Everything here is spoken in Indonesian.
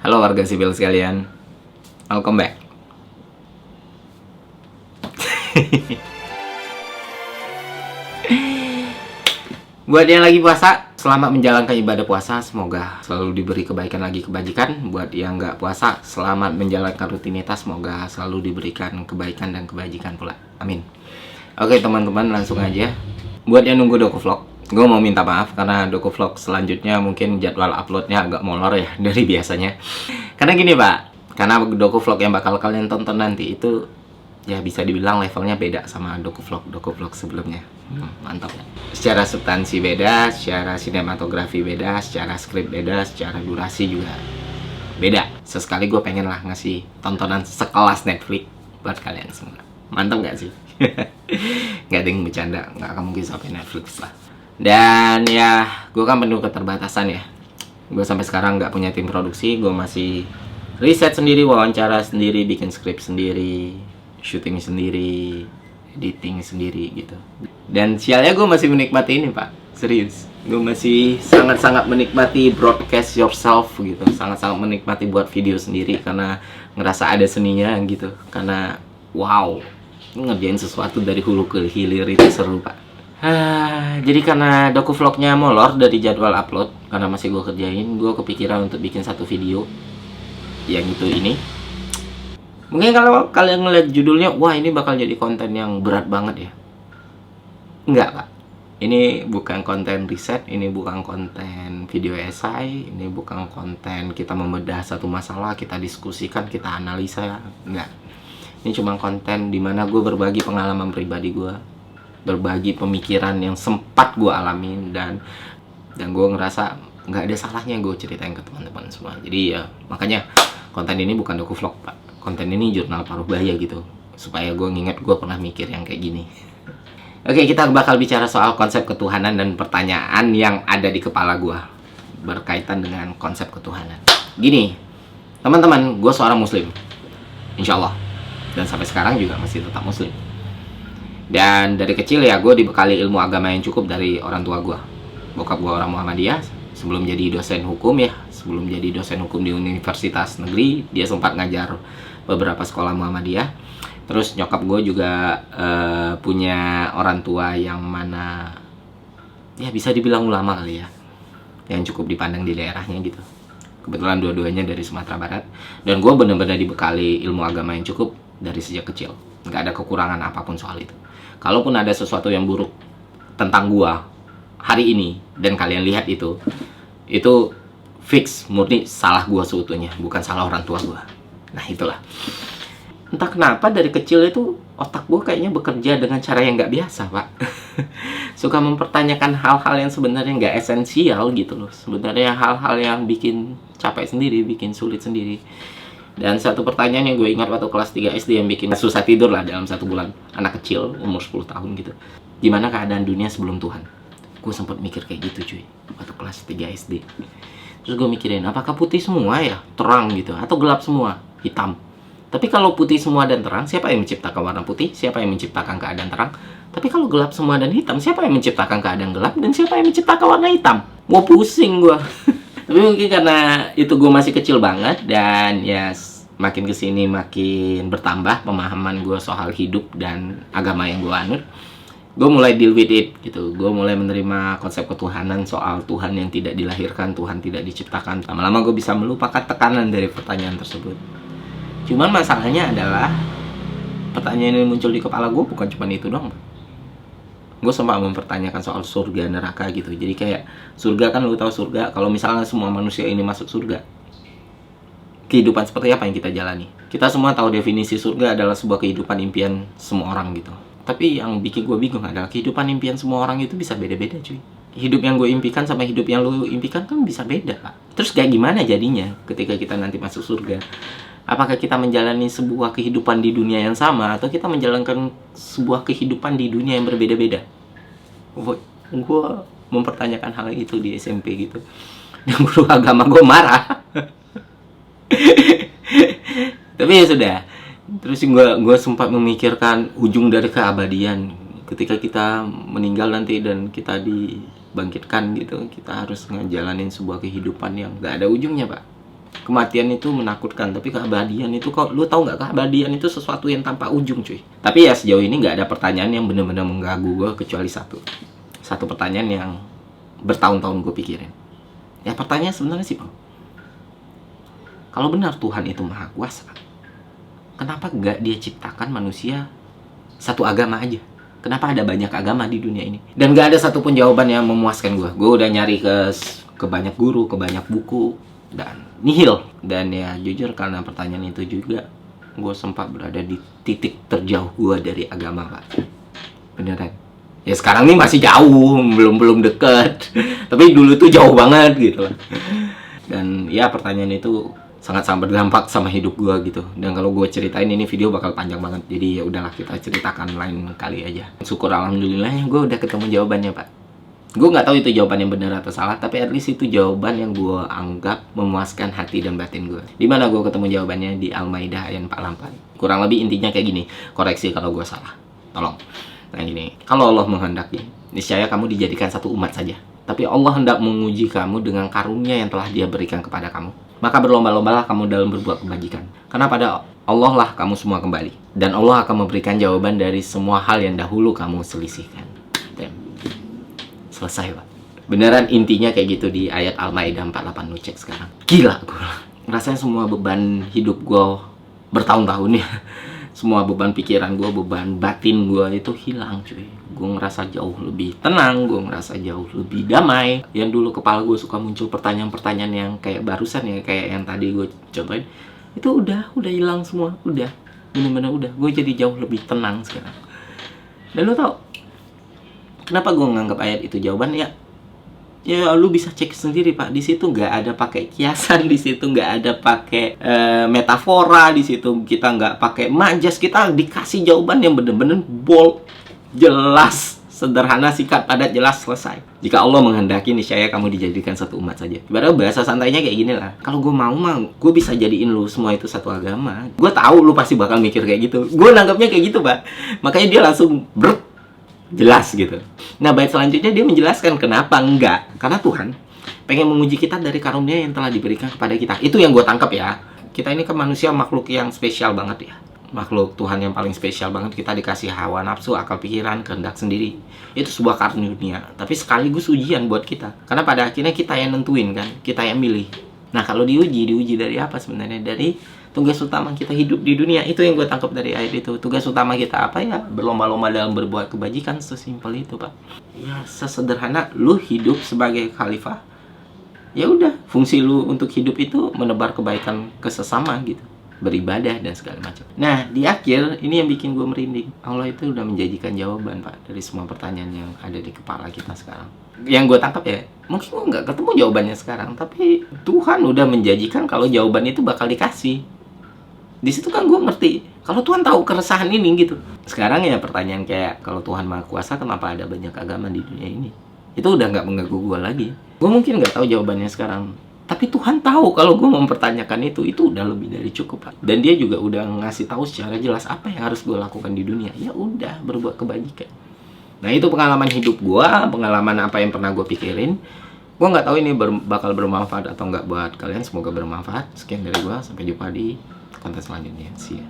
Halo warga sipil sekalian, welcome back. Buat yang lagi puasa, selamat menjalankan ibadah puasa. Semoga selalu diberi kebaikan lagi kebajikan. Buat yang nggak puasa, selamat menjalankan rutinitas. Semoga selalu diberikan kebaikan dan kebajikan pula. Amin. Oke teman-teman, langsung aja. Buat yang nunggu Doko Vlog, gue mau minta maaf karena Doko Vlog selanjutnya mungkin jadwal uploadnya agak molor ya dari biasanya. Karena gini pak, karena Doko Vlog yang bakal kalian tonton nanti itu ya bisa dibilang levelnya beda sama Doko Vlog sebelumnya. Mantap ya. Secara substansi beda, secara sinematografi beda, secara skrip beda, secara durasi juga beda. Sesekali gue pengen lah ngasih tontonan sekelas Netflix buat kalian semua. Mantap gak sih? Gak ada yang bercanda, gak akan mungkin sampai Netflix lah. Dan ya, gue kan penuh keterbatasan ya. Gue sampai sekarang gak punya tim produksi. Gue masih riset sendiri, wawancara sendiri, bikin skrip sendiri, syuting sendiri, editing sendiri gitu. Dan sialnya gue masih menikmati ini pak, serius. Gue masih sangat-sangat menikmati broadcast yourself gitu. Sangat-sangat menikmati buat video sendiri karena ngerasa ada seninya gitu. Karena wow, ngerjain sesuatu dari hulu ke hilir itu seru pak. Jadi karena Doko Vlognya molor dari jadwal upload karena masih gue kerjain, gue kepikiran untuk bikin satu video yang itu ini. Mungkin kalau kalian ngeliat judulnya, wah ini bakal jadi konten yang berat banget ya. Enggak pak, ini bukan konten riset, ini bukan konten video esai, ini bukan konten kita membedah satu masalah, kita diskusikan, kita analisa. Enggak, ini cuma konten dimana gue berbagi pengalaman pribadi gue, berbagi pemikiran yang sempat gue alamin, dan gue ngerasa nggak ada salahnya gue ceritain ke teman-teman semua. Jadi ya makanya konten ini bukan Doko Vlog pak, konten ini jurnal paruh baya gitu, supaya gue nginget gue pernah mikir yang kayak gini. Oke, kita bakal bicara soal konsep ketuhanan dan pertanyaan yang ada di kepala gue berkaitan dengan konsep ketuhanan. Gini teman-teman, gue seorang muslim insya Allah, dan sampai sekarang juga masih tetap muslim. Dan dari kecil ya gue dibekali ilmu agama yang cukup dari orang tua gue. Bokap gue orang Muhammadiyah, sebelum jadi dosen hukum ya, sebelum jadi dosen hukum di universitas negeri, dia sempat ngajar beberapa sekolah Muhammadiyah. Terus nyokap gue juga punya orang tua yang mana ya bisa dibilang ulama kali ya, yang cukup dipandang di daerahnya gitu. Kebetulan dua-duanya dari Sumatera Barat. Dan gue benar-benar dibekali ilmu agama yang cukup dari sejak kecil. Nggak ada kekurangan apapun soal itu. Kalaupun ada sesuatu yang buruk tentang gue hari ini dan kalian lihat itu fix murni salah gue seutuhnya, bukan salah orang tua gue. Nah itulah, entah kenapa dari kecil itu otak gue kayaknya bekerja dengan cara yang nggak biasa pak. Suka mempertanyakan hal-hal yang sebenarnya nggak esensial gitu loh, sebenarnya hal-hal yang bikin capek sendiri, bikin sulit sendiri. Dan satu pertanyaan yang gue ingat waktu kelas 3 SD yang bikin susah tidur lah dalam satu bulan, anak kecil umur 10 tahun gitu, gimana keadaan dunia sebelum Tuhan. Gue sempat mikir kayak gitu cuy waktu kelas 3 SD. Terus gue mikirin, apakah putih semua ya, terang gitu, atau gelap semua, hitam. Tapi kalau putih semua dan terang, siapa yang menciptakan warna putih? Siapa yang menciptakan keadaan terang? Tapi kalau gelap semua dan hitam, siapa yang menciptakan keadaan gelap? Dan siapa yang menciptakan warna hitam? Mau pusing gue. Tapi mungkin karena itu gue masih kecil banget, dan ya makin kesini makin bertambah pemahaman gue soal hidup dan agama yang gue anut. Gue mulai deal with it gitu. Gue mulai menerima konsep ketuhanan, soal Tuhan yang tidak dilahirkan, Tuhan tidak diciptakan. Lama-lama gue bisa melupakan tekanan dari pertanyaan tersebut. Cuman masalahnya adalah pertanyaan yang muncul di kepala gue bukan cuma itu doang. Gue sempat mempertanyakan soal surga neraka gitu. Jadi kayak surga kan, lu tahu surga, kalau misalnya semua manusia ini masuk surga, kehidupan seperti apa yang kita jalani? Kita semua tahu definisi surga adalah sebuah kehidupan impian semua orang gitu. Tapi yang bikin gue bingung adalah kehidupan impian semua orang itu bisa beda-beda cuy. Hidup yang gue impikan sama hidup yang lu impikan kan bisa beda pak. Terus kayak gimana jadinya ketika kita nanti masuk surga? Apakah kita menjalani sebuah kehidupan di dunia yang sama, atau kita menjalankan sebuah kehidupan di dunia yang berbeda-beda? Gue mempertanyakan hal itu di SMP gitu. Dan guru agama gue marah. Tapi ya sudah. Terus gue sempat memikirkan ujung dari keabadian. Ketika kita meninggal nanti dan kita dibangkitkan gitu, kita harus ngejalanin sebuah kehidupan yang gak ada ujungnya pak. Kematian itu menakutkan, tapi keabadian itu, kok lu tahu nggak, keabadian itu sesuatu yang tanpa ujung, cuy. Tapi ya sejauh ini nggak ada pertanyaan yang benar-benar mengganggu gue kecuali satu pertanyaan yang bertahun-tahun gue pikirin. Ya pertanyaan sebenarnya sih, Bang, kalau benar Tuhan itu maha kuasa, kenapa nggak dia ciptakan manusia satu agama aja? Kenapa ada banyak agama di dunia ini? Dan nggak ada satupun jawaban yang memuaskan gue. Gue udah nyari ke banyak guru, ke banyak buku, dan nihil. Dan ya jujur karena pertanyaan itu juga gue sempat berada di titik terjauh gue dari agama, Pak. Beneran. Ya sekarang nih masih jauh, belum deket. Tapi dulu tuh jauh banget gitu lah. Dan ya pertanyaan itu sangat-sangat berdampak sama hidup gue gitu. Dan kalau gue ceritain ini video bakal panjang banget. Jadi ya udahlah, kita ceritakan lain kali aja. Syukur alhamdulillah gue udah ketemu jawabannya, Pak. Gue nggak tahu itu jawaban yang benar atau salah, tapi at least itu jawaban yang gue anggap memuaskan hati dan batin gue. Dimana gue ketemu jawabannya? Di Al-Maidah ayat 48. Kurang lebih intinya kayak gini. Koreksi kalau gue salah, tolong. Nah gini, kalau Allah menghendaki, niscaya kamu dijadikan satu umat saja. Tapi Allah hendak menguji kamu dengan karunia yang telah Dia berikan kepada kamu. Maka berlomba-lombalah kamu dalam berbuat kebajikan. Karena pada Allah lah kamu semua kembali. Dan Allah akan memberikan jawaban dari semua hal yang dahulu kamu selisihkan. Selesai, Pak. Beneran intinya kayak gitu di ayat Al-Maidah 48. Lu cek sekarang. Gila gue. Rasanya semua beban hidup gue bertahun-tahun ya. Semua beban pikiran gue, beban batin gue itu hilang, cuy. Gue ngerasa jauh lebih tenang, gue ngerasa jauh lebih damai. Yang dulu kepala gue suka muncul pertanyaan-pertanyaan yang kayak barusan ya, kayak yang tadi gue contohin, itu udah hilang semua, udah, bener-bener udah. Gue jadi jauh lebih tenang sekarang. Dan lo tau kenapa gue nganggap ayat itu jawaban? Ya lu bisa cek sendiri, Pak. Di situ nggak ada pakai kiasan, di situ nggak ada pakai metafora, di situ kita nggak pakai majas. Kita dikasih jawaban yang bener-bener bold, jelas, sederhana, singkat, padat, jelas, selesai. Jika Allah menghendaki, niscaya kamu dijadikan satu umat saja. Ibarat bahasa santainya kayak gini lah. Kalau gue mau mah, gue bisa jadiin lu semua itu satu agama. Gue tahu lu pasti bakal mikir kayak gitu. Gue nanggapnya kayak gitu, Pak. Makanya dia langsung jelas gitu. Nah, bait selanjutnya dia menjelaskan kenapa enggak. Karena Tuhan pengen menguji kita dari karunia yang telah diberikan kepada kita. Itu yang gue tangkap ya. Kita ini kan manusia, makhluk yang spesial banget ya. Makhluk Tuhan yang paling spesial banget. Kita dikasih hawa nafsu, akal pikiran, kehendak sendiri. Itu sebuah karunia. Tapi sekaligus ujian buat kita. Karena pada akhirnya kita yang nentuin kan. Kita yang milih. Nah, kalau diuji dari apa sebenarnya? Dari tugas utama kita hidup di dunia. Itu yang gue tangkap dari ayat itu. Tugas utama kita apa ya? Berlomba-lomba dalam berbuat kebajikan. Sesimpel itu, Pak. Ya sesederhana lu hidup sebagai khalifah. Ya udah, fungsi lu untuk hidup itu menebar kebaikan ke sesama gitu, beribadah dan segala macam. Nah, di akhir ini yang bikin gue merinding. Allah itu udah menjanjikan jawaban, Pak, dari semua pertanyaan yang ada di kepala kita sekarang. Yang gue tangkap ya, mungkin gue nggak ketemu jawabannya sekarang, tapi Tuhan udah menjanjikan kalau jawaban itu bakal dikasih. Di situ kan gue ngerti kalau Tuhan tahu keresahan ini gitu. Sekarang ya pertanyaan kayak, kalau Tuhan Maha Kuasa, kenapa ada banyak agama di dunia ini? Itu udah nggak mengganggu gue lagi. Gue mungkin nggak tahu jawabannya sekarang, tapi Tuhan tahu kalau gue mempertanyakan itu udah lebih dari cukup, Pak. Dan Dia juga udah ngasih tahu secara jelas apa yang harus gue lakukan di dunia. Ya udah, berbuat kebajikan. Nah, itu pengalaman hidup gue, pengalaman apa yang pernah gue pikirin. Gue nggak tahu ini bakal bermanfaat atau nggak buat kalian. Semoga bermanfaat. Sekian dari gue, sampai jumpa di konten selanjutnya. See ya.